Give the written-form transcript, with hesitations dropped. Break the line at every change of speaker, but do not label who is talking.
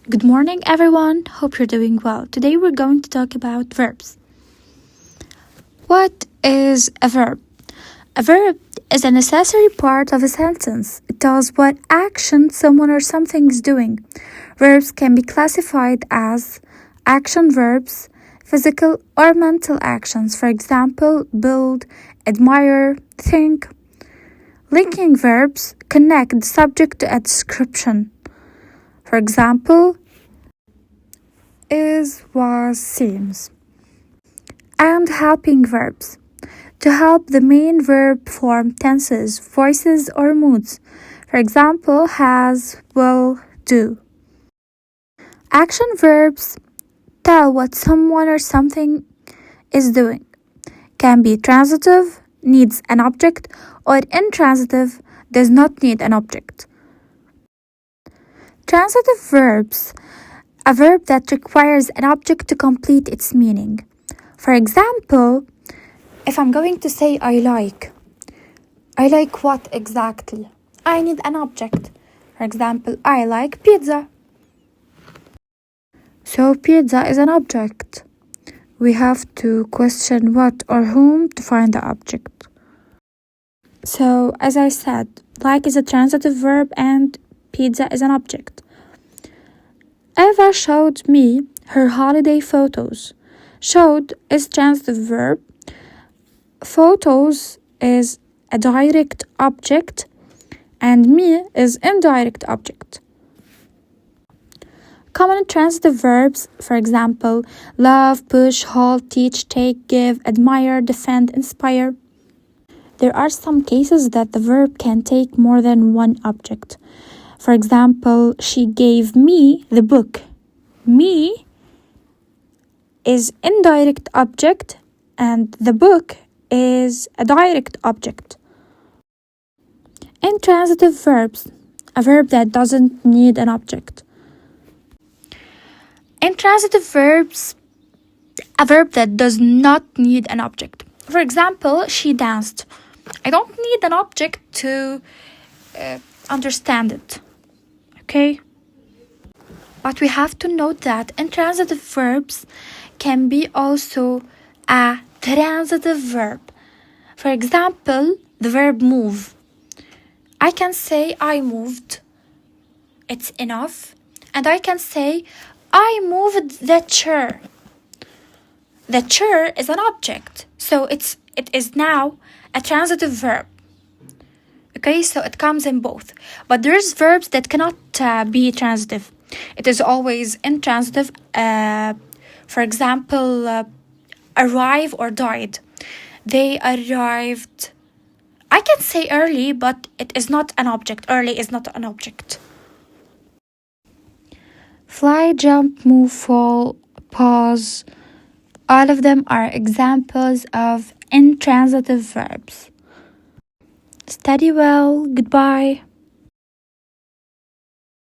Good morning, everyone. Hope you're doing well. Today we're going to talk about verbs. What is a verb? A verb is a necessary part of a sentence. It tells what action someone or something is doing. Verbs can be classified as action verbs, physical or mental actions. For example, build, admire, think. Linking verbs connect the subject to a description. For example, is, was, seems. And helping verbs. To help the main verb form tenses, voices, or moods. For example, has, will, do. Action verbs tell what someone or something is doing. Can be transitive, needs an object, or intransitive, does not need an object. Transitive verbs, a verb that requires an object to complete its meaning. For example, if I'm going to say I like what exactly? I need an object. For example, I like pizza. So pizza is an object. We have to question what or whom to find the object. So as I said, like is a transitive verb and pizza is an object. Eva showed me her holiday photos. Showed is transitive verb. Photos is a direct object and me is indirect object. Common transitive verbs, for example, love, push, hold, teach, take, give, admire, defend, inspire. There are some cases that the verb can take more than one object. For example, she gave me the book. Me is indirect object and the book is a direct object. Intransitive verbs, a verb that doesn't need an object. Intransitive verbs, a verb that does not need an object. For example, she danced. I don't need an object to understand it. Okay? But we have to note that intransitive verbs can be also a transitive verb. For example, the verb move. I can say I moved. It's enough. And I can say I moved the chair. The chair is an object. So it is now a transitive verb. Okay, so it comes in both. But there's verbs that cannot be transitive. It is always intransitive. For example, arrive or died. They arrived. I can say early, but it is not an object. Early is not an object. Fly, jump, move, fall, pause. All of them are examples of intransitive verbs. Study well. Goodbye.